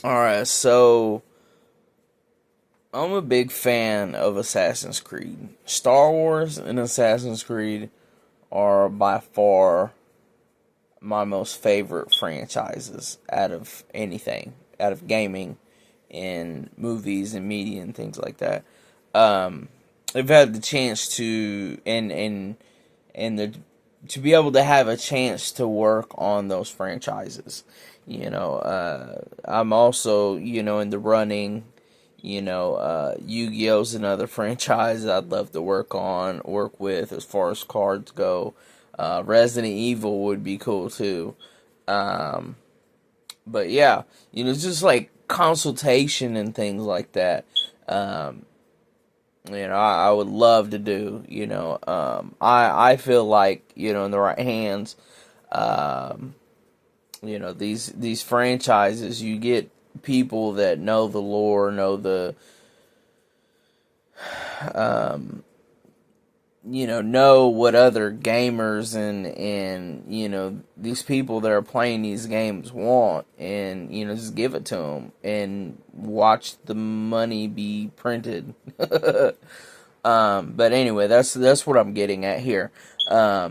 Alright, so I'm a big fan of Assassin's Creed. Star Wars and Assassin's Creed are by far my most favorite franchises out of anything, out of gaming and movies and media and things like that. Um, I've had the chance to and the to be able to have a chance to work on those franchises. I'm also in the running. Yu-Gi-Oh's another franchise I'd love to work with as far as cards go. Resident Evil would be cool too. Um, but yeah, just like consultation and things like that. Um, I would love to do. I feel like in the right hands. Um, these franchises, you get people that know the lore, know the um, know what other gamers and these people that are playing these games want, and just give it to them and watch the money be printed. But anyway, that's what I'm getting at here. I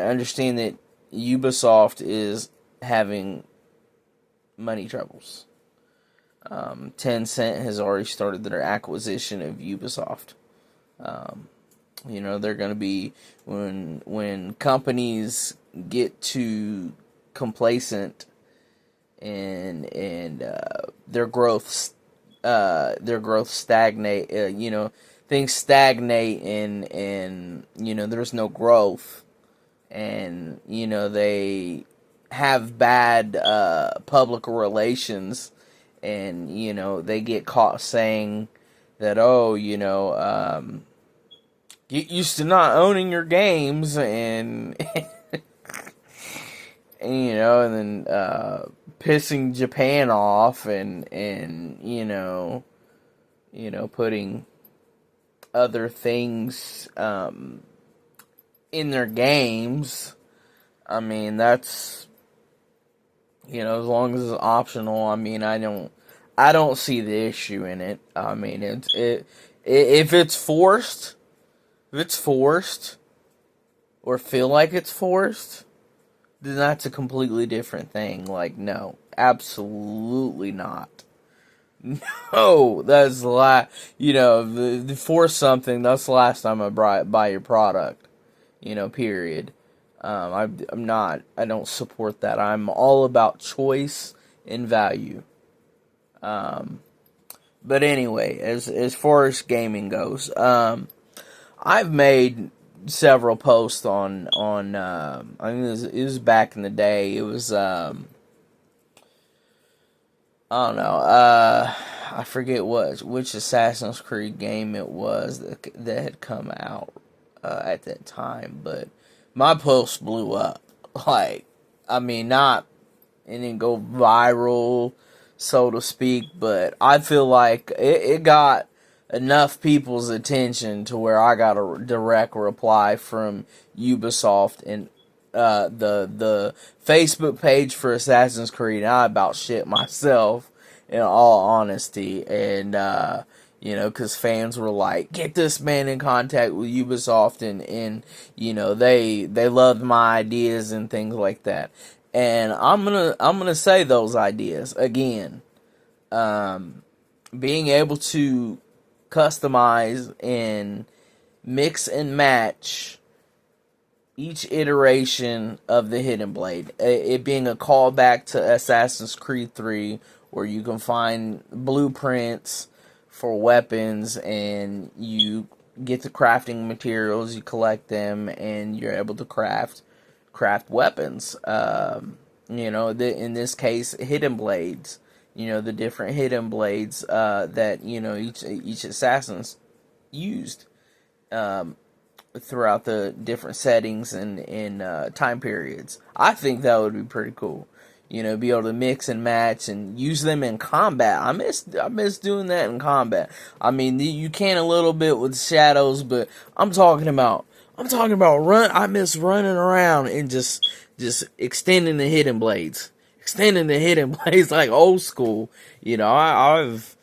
understand that Ubisoft is having money troubles. Tencent has already started their acquisition of Ubisoft. Um, they're going to be when companies get too complacent and their growth stagnate. Things stagnate and there's no growth, and they have bad public relations, and they get caught saying that, oh, get used to not owning your games, and and then pissing Japan off, and putting other things in their games. I mean, that's as long as it's optional. I mean, I don't see the issue in it. I mean, if it's forced, or feel like it's forced, then that's a completely different thing. Like, no, absolutely not. No, that's the last. To force something, that's the last time I buy your product. Period. I'm not. I don't support that. I'm all about choice and value. Um, but anyway, as far as gaming goes, I've made several posts on. I think it was back in the day. It was I don't know. I forget which Assassin's Creed game it was that had come out at that time, but my post blew up. Like, I mean, not it didn't go viral, so to speak, but I feel like it got enough people's attention to where I got a direct reply from Ubisoft and the Facebook page for Assassin's Creed. And I about shit myself, in all honesty, and because fans were like, "Get this man in contact with Ubisoft," and they loved my ideas and things like that. And I'm gonna say those ideas again. Being able to customize and mix and match each iteration of the Hidden Blade. It being a callback to Assassin's Creed 3, where you can find blueprints for weapons, and you get the crafting materials, you collect them, and you're able to craft weapons. In this case, hidden blades. The different hidden blades that each assassin's used throughout the different settings and time periods. I think that would be pretty cool. Be able to mix and match and use them in combat. I miss doing that in combat. I mean, you can a little bit with shadows, but I'm talking about run. I miss running around and just extending the hidden blades, extending the hidden blades like old school. You know, I've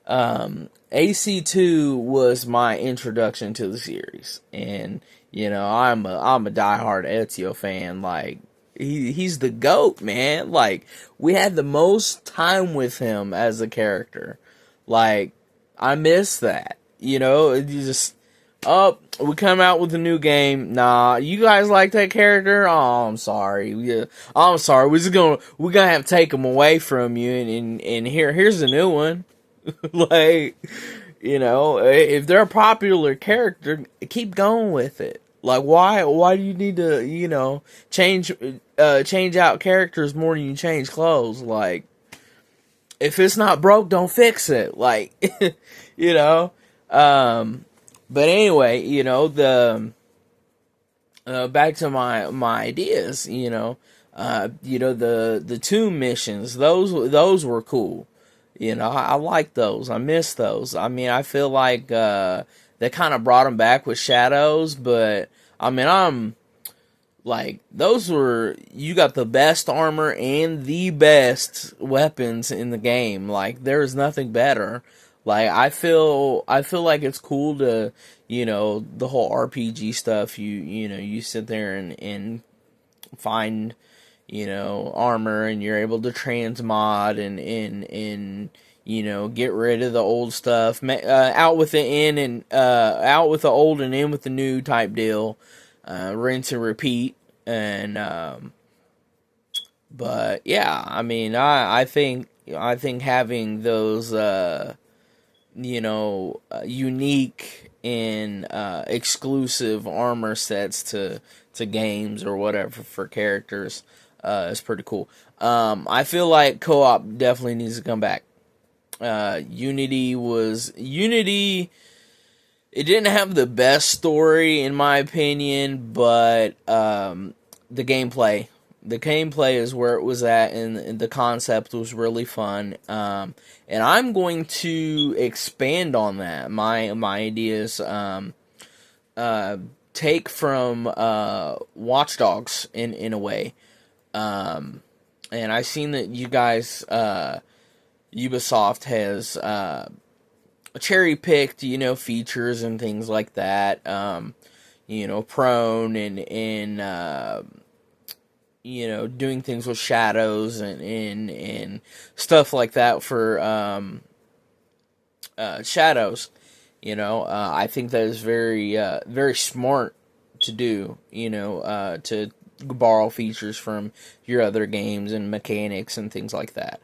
AC2 was my introduction to the series, and you know, I'm a diehard Ezio fan. Like he's the GOAT, man. Like we had the most time with him as a character. Like I miss that. You know, you just we come out with a new game. Nah, you guys like that character? Oh, I'm sorry. Yeah, I'm sorry. We're gonna have to take him away from you, and here's a new one. Like, you know, if they're a popular character, keep going with it. Like, why do you need to, you know, change out characters more than you change clothes? Like, if it's not broke, don't fix it. Like, you know. But anyway, you know, the back to my ideas. You know, the tomb missions. Those were cool. You know, I like those. I miss those. I mean, I feel like they kind of brought them back with Shadows, but I mean, I'm like, those were, you got the best armor and the best weapons in the game. Like, there's nothing better. Like, I feel like it's cool to, you know, the whole RPG stuff. You know, you sit there and find, you know, armor, and you're able to transmod and you know, get rid of the old stuff, out with the in and out with the old and in with the new type deal, rinse and repeat. And but yeah, I mean, I think having those you know, unique and exclusive armor sets to games or whatever for characters is pretty cool. I feel like co-op definitely needs to come back. Unity. It didn't have the best story in my opinion, but the gameplay is where it was at, and the concept was really fun. And I'm going to expand on that. My ideas take from Watch Dogs in a way. And I've seen that you guys, Ubisoft has cherry picked, you know, features and things like that. You know, prone and you know, doing things with shadows and stuff like that for shadows. You know, I think that is very very smart to do. You know, to borrow features from your other games and mechanics and things like that.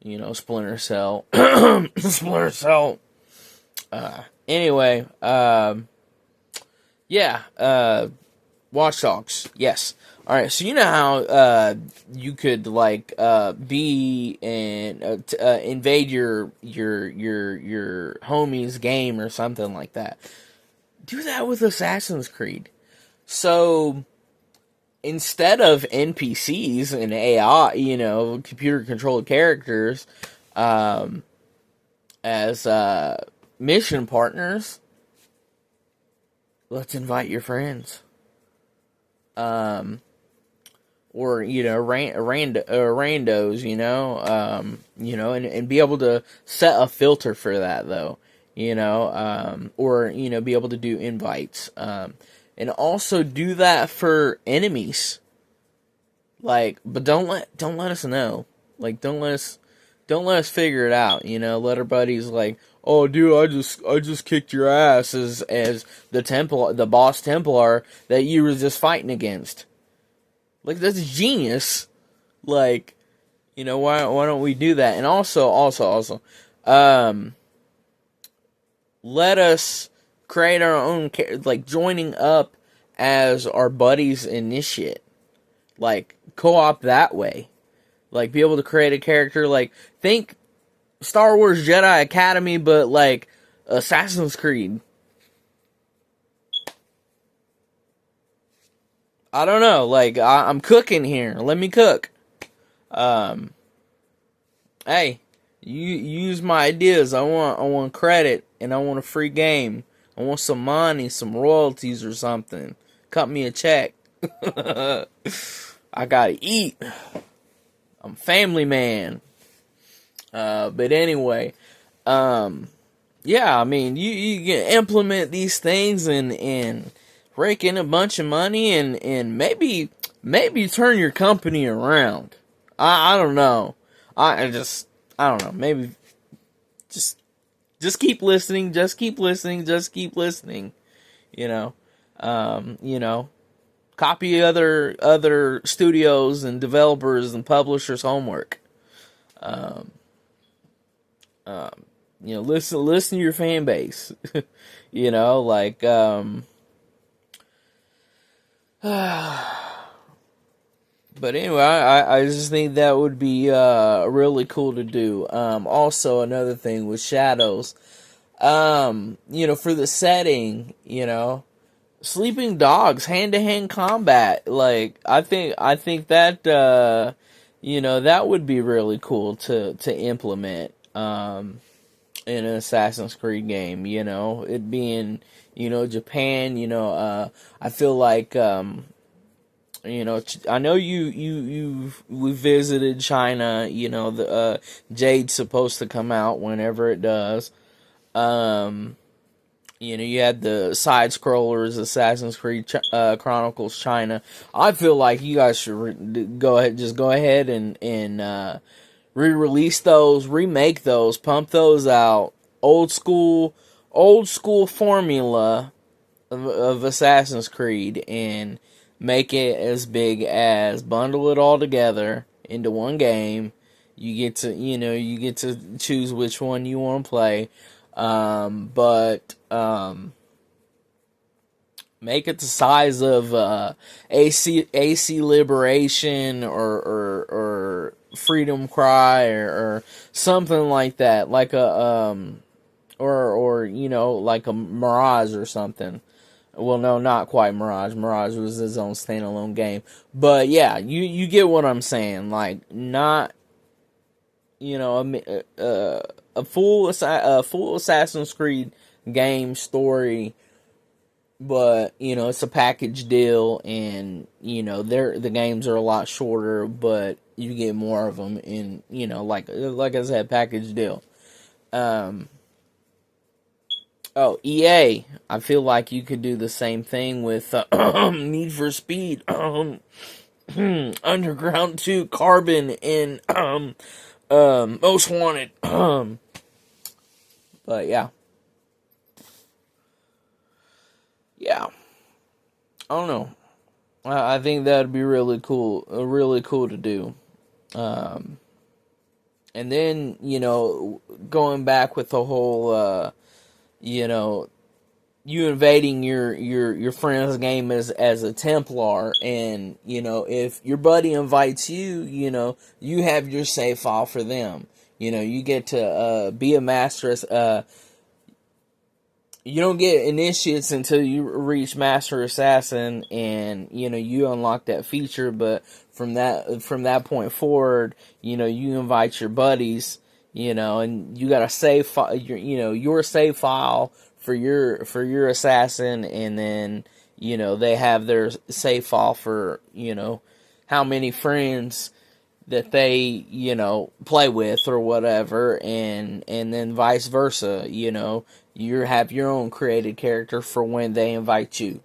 You know, Splinter Cell, Splinter Cell. Anyway, yeah. Watch Dogs, yes. All right, so you know how you could like be and invade your homie's game or something like that. Do that with Assassin's Creed. So instead of NPCs and AI, you know, computer controlled characters, as mission partners, let's invite your friends. Or, you know, randos, you know, and be able to set a filter for that, though, you know, or, you know, be able to do invites, and also do that for enemies, like, but don't let us know, like, don't let us figure it out, you know, let our buddies, like, oh, dude, I just kicked your ass as the boss Templar that you were just fighting against. Like, that's genius. Like, you know, why don't we do that? And also, let us create our own, like, joining up as our buddies initiate. Like, co-op that way. Like, be able to create a character, like, think Star Wars Jedi Academy, but like Assassin's Creed. I don't know. Like I'm cooking here. Let me cook. Hey, you use my ideas. I want credit, and I want a free game. I want some money, some royalties or something. Cut me a check. I gotta eat. I'm a family man. But anyway, yeah, I mean, you can implement these things and rake in a bunch of money and maybe turn your company around. I don't know. I don't know. Maybe just keep listening. Just keep listening. Just keep listening. You know, you know, copy other studios and developers and publishers' homework. Um, you know, listen to your fan base. You know, like but anyway, I just think that would be really cool to do. Also, another thing with Shadows, you know, for the setting, you know, sleeping dogs, hand to hand combat. Like I think that you know, that would be really cool to implement in an Assassin's Creed game. You know, it being, you know, Japan. You know, I feel like you know, I know we visited China. You know, the Jade's supposed to come out whenever it does. Um, you know, you had the side scrollers, Assassin's Creed Chronicles China. I feel like you guys should go ahead and re-release those, remake those, pump those out. Old school formula of Assassin's Creed, and make it as big as bundle it all together into one game. You get to, you know, you get to choose which one you want to play. But make it the size of AC Liberation or Freedom Cry or something like that, like a or you know, like a Mirage or something. Well, no, not quite Mirage. Mirage was his own standalone game, but yeah, you get what I'm saying. Like, not, you know, a full Assassin's Creed game story, but you know, it's a package deal, and you know, the games are a lot shorter, but you get more of them in, you know, like I said, package deal. Um, oh, EA, I feel like you could do the same thing with Need for Speed, Underground 2, Carbon, and Most Wanted. But yeah, yeah, I don't know. I think that'd be really cool to do. Um, and then, you know, going back with the whole, you know, you invading your friend's game as a Templar, and you know, if your buddy invites you, you know, you have your save file for them. You know, you get to be a master. You don't get initiates until you reach Master Assassin, and you know, you unlock that feature. But from that point forward, you know, you invite your buddies, you know, and you got to save your save file for your assassin, and then you know, they have their save file for, you know, how many friends that they, you know, play with or whatever, and then vice versa. You know, you have your own created character for when they invite you,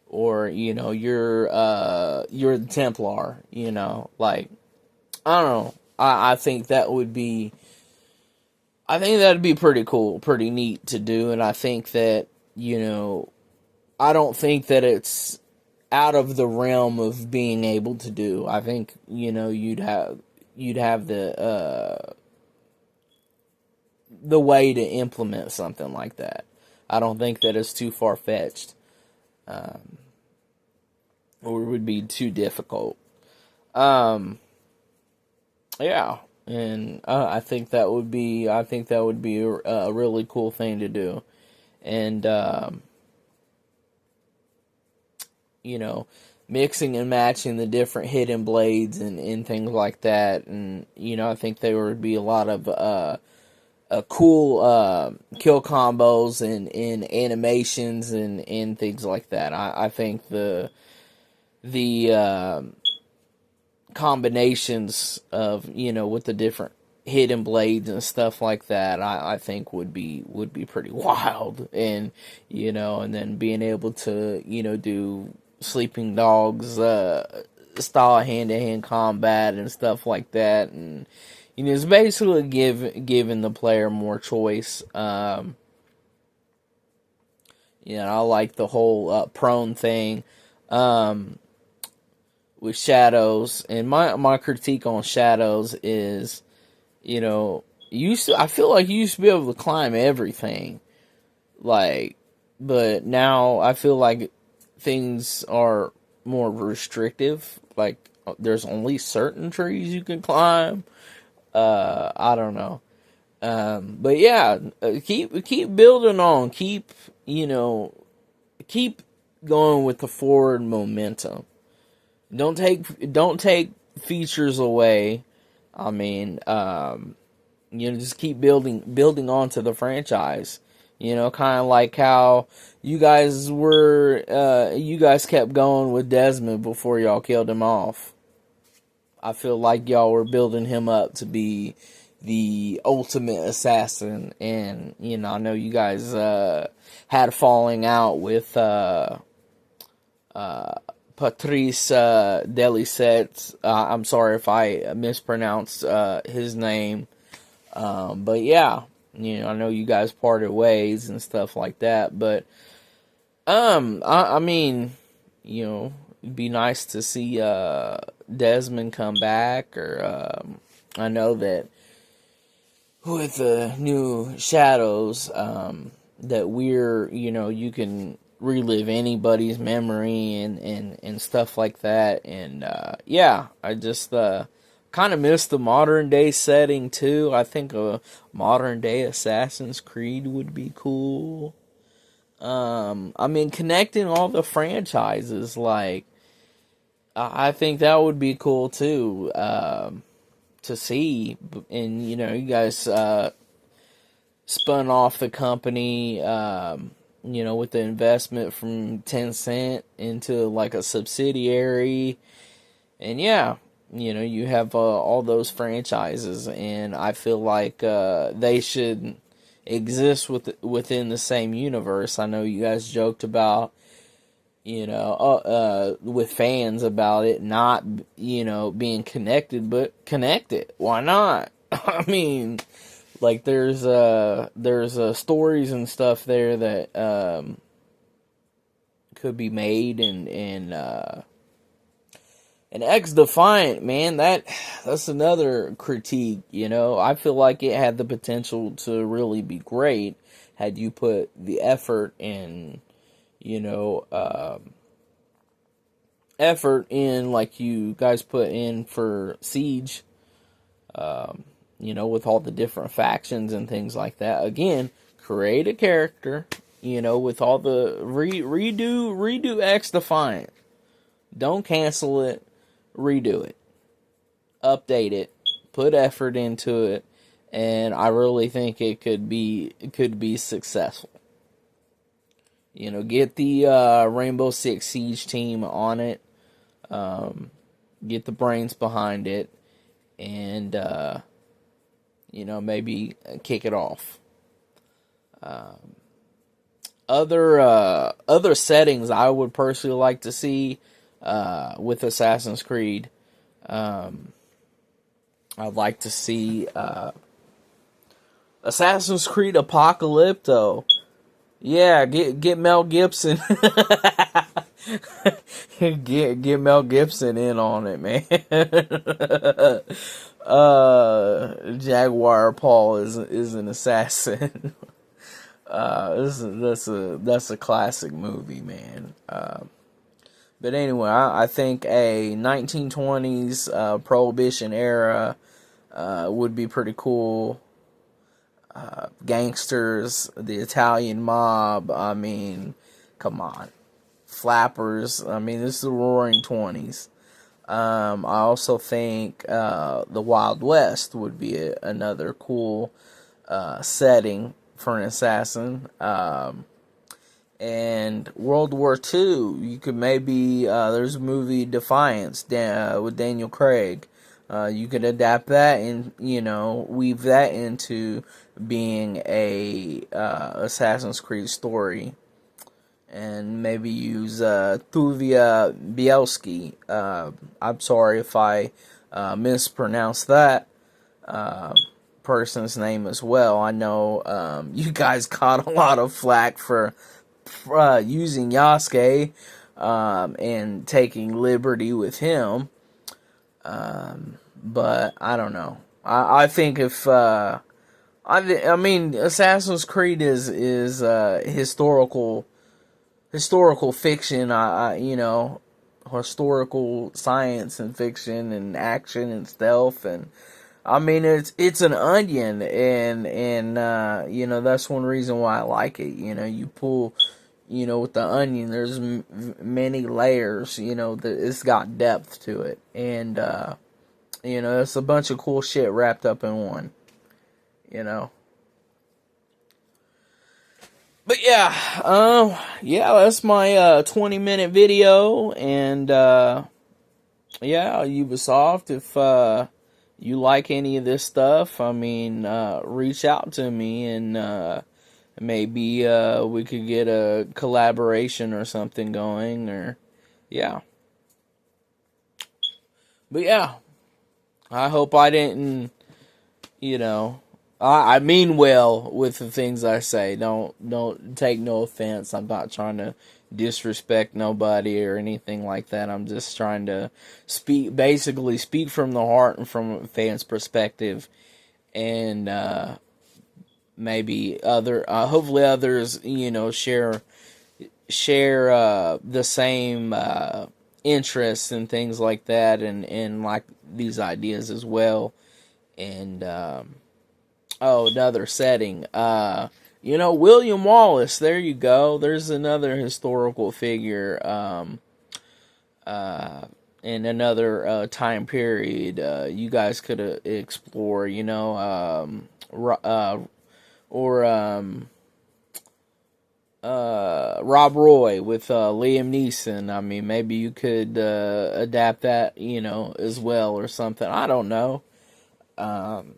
or you know, you're the Templar. You know, like, I don't know. I think that would be. I think that'd be pretty cool, pretty neat to do, and I think that, you know, I don't think that it's out of the realm of being able to do. I think, you know, you'd have the way to implement something like that. I don't think that it's too far fetched, or would be too difficult. Um, yeah, and I think that would be a really cool thing to do, and you know, mixing and matching the different hidden blades and things like that. And, you know, I think there would be a lot of cool kill combos and animations and things like that. I think the combinations of, with the different hidden blades and stuff like that, I think would be pretty wild. And and then being able to do sleeping dogs style hand-to-hand combat and stuff like that. And it's basically giving the player more choice. I like the whole prone thing with Shadows. And my critique on Shadows is, I feel like you used to be able to climb everything, but now I feel like things are more restrictive. Like, there's only certain trees you can climb. I don't know. But yeah, keep building on. Keep going with the forward momentum. Don't take features away. I mean, just keep building onto the franchise. Kind of like how you guys kept going with Desmond before y'all killed him off. I feel like y'all were building him up to be the ultimate assassin, and I know you guys had a falling out with Patrice Delisette. I'm sorry if I mispronounced his name, but yeah, I know you guys parted ways and stuff like that. But I mean, it'd be nice to see Desmond come back, or I know that with the new Shadows, that you can relive anybody's memory and stuff like that. And yeah, I just kind of miss the modern day setting too. I think a modern day Assassin's Creed would be cool. I mean, connecting all the franchises, like, I think that would be cool too, to see. And you guys spun off the company, with the investment from Tencent into like a subsidiary. And yeah, you have all those franchises, and I feel like they should exist within the same universe. I know you guys joked about, with fans about it not, being connected, but connect it. Why not? I mean, like, there's stories and stuff there that could be made. And X Defiant, man, that's another critique. I feel like it had the potential to really be great had you put the effort in, like you guys put in for Siege, with all the different factions and things like that. Again, create a character, with all the redo X Defiant. Don't cancel it. Redo it, update it, put effort into it, and I really think it could be successful. Get the Rainbow Six Siege team on it, get the brains behind it, and maybe kick it off. Other settings I would personally like to see with Assassin's Creed. I'd like to see Assassin's Creed Apocalypto. Yeah, get Mel Gibson. get Mel Gibson in on it, man. Jaguar Paul is an assassin. That's a classic movie, man. But anyway, I think a 1920s Prohibition era would be pretty cool. Gangsters, the Italian mob. I mean, come on, flappers. I mean, this is the Roaring '20s. I also think the Wild West would be another cool setting for an assassin. And World War II, you could maybe, there's a movie Defiance with Daniel Craig. You could adapt that and, weave that into being a Assassin's Creed story. And maybe use Tuvia Bielski. I'm sorry if I mispronounced that person's name as well. I know you guys caught a lot of flack for using Yasuke and taking liberty with him. But I don't know. I think if I mean Assassin's Creed is historical fiction. Historical science and fiction and action and stealth, and I mean it's an onion, and that's one reason why I like it. You pull. With the onion, there's many layers, that it's got depth to it. And, it's a bunch of cool shit wrapped up in one, But yeah, that's my 20-minute video. And, Ubisoft, if you like any of this stuff, I mean, reach out to me and, maybe we could get a collaboration or something going, or yeah. But yeah, I hope I didn't, I mean well with the things I say. Don't take no offense. I'm not trying to disrespect nobody or anything like that. I'm just trying to basically speak from the heart and from a fan's perspective, and maybe hopefully others, share the same interests and things like that, and like these ideas as well. And another setting, William Wallace. There you go. There's another historical figure in another time period. You guys could explore, or Rob Roy with Liam Neeson. I mean, maybe you could adapt that, as well or something. I don't know. I'm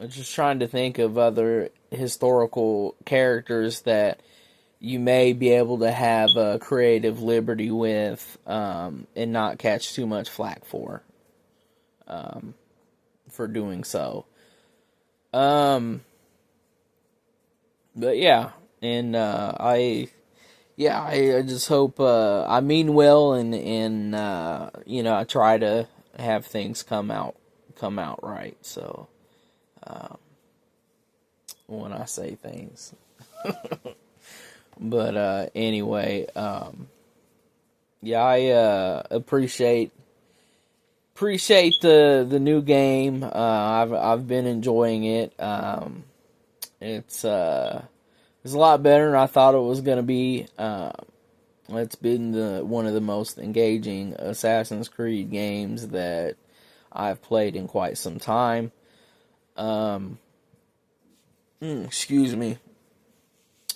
just trying to think of other historical characters that you may be able to have a creative liberty with, and not catch too much flack for doing so. But yeah, and I just hope I mean well, and I try to have things come out right. So when I say things, but anyway, I appreciate the new game. I've been enjoying it. It's a lot better than I thought it was going to be. It's been one of the most engaging Assassin's Creed games that I've played in quite some time. Excuse me.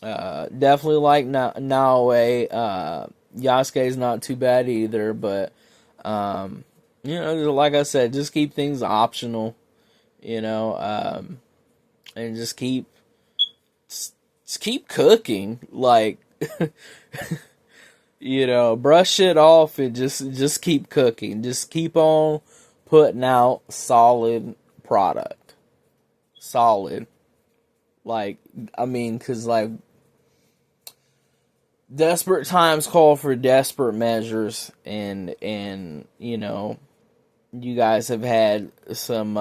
Definitely like Naoe. Yasuke's not too bad either, but like I said, just keep things optional, and just keep cooking, like, brush it off and just keep cooking. Just keep on putting out solid product. Solid. Like, I mean, because, like, desperate times call for desperate measures, and you guys have had some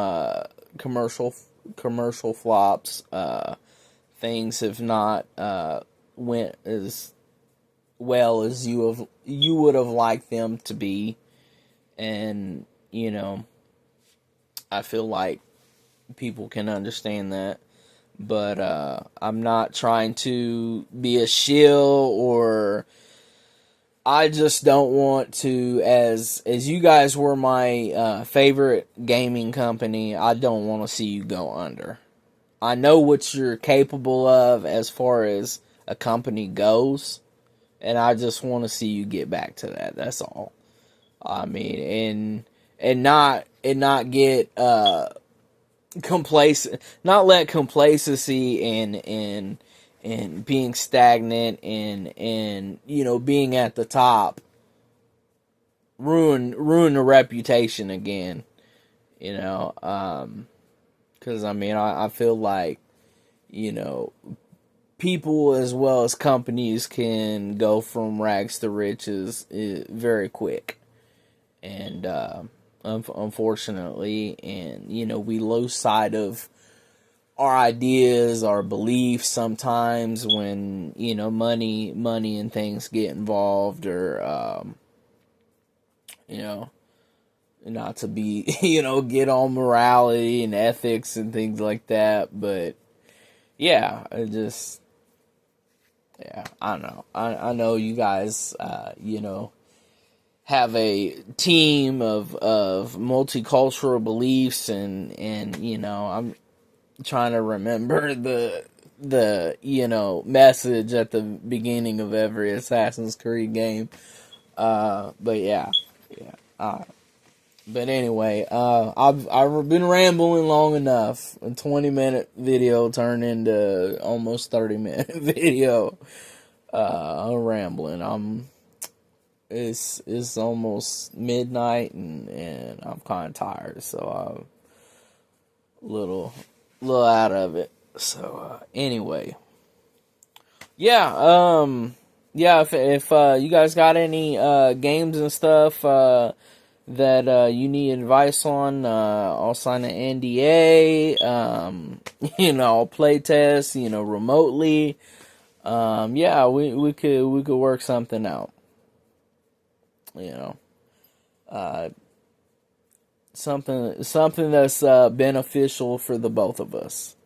commercial flops. Things have not went as well as you would have liked them to be, and I feel like people can understand that. But I'm not trying to be a shill, or I just don't want to, as you guys were my favorite gaming company, I don't want to see you go under. I know what you're capable of as far as a company goes, and I just want to see you get back to that. That's all. I mean, and not get complacent, not let complacency and being stagnant and being at the top ruin the reputation again. Because I mean, I feel like people as well as companies can go from rags to riches very quick, and unfortunately, and we lose sight of our ideas, our beliefs sometimes when money and things get involved, or not to be get on morality and ethics and things like that. But yeah, I don't know. I know you guys have a team of multicultural beliefs, and I'm trying to remember the message at the beginning of every Assassin's Creed game. But yeah. But anyway, I've been rambling long enough. A 20-minute video turned into almost 30-minute video. I'm rambling. It's almost midnight, and I'm kind of tired, so I'm a little out of it. So anyway, yeah. If you guys got any games and stuff that you need advice on, I'll sign an NDA. I'll play test, remotely. We could work something out. Something that's beneficial for the both of us.